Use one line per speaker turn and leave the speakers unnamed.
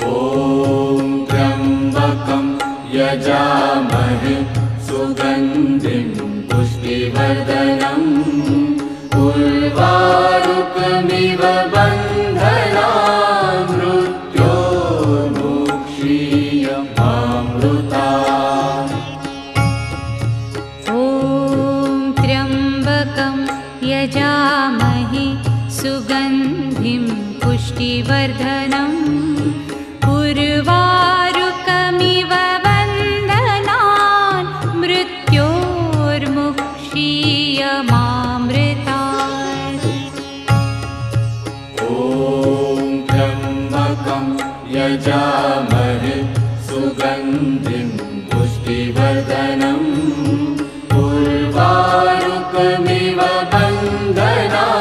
ॐ त्र्यम्बकं यजामहे सुगन्धिं पुष्टिवर्धनम् उर्वारुकमिव बन्धनान् मृत्योर्मुक्षीयमामृतात्।
ॐ त्र्यम्बकं यजामहे सुगन्धिं पुष्टिवर्धनम् उर्वारुकमिव बन्धनान् मृत्योर्मुक्षीयमामृतात्।
ॐ त्र्यम्बकं यजामहे सुगन्धिं पुष्टिवर्धनम् उर्वारुकमिव बन्धनान्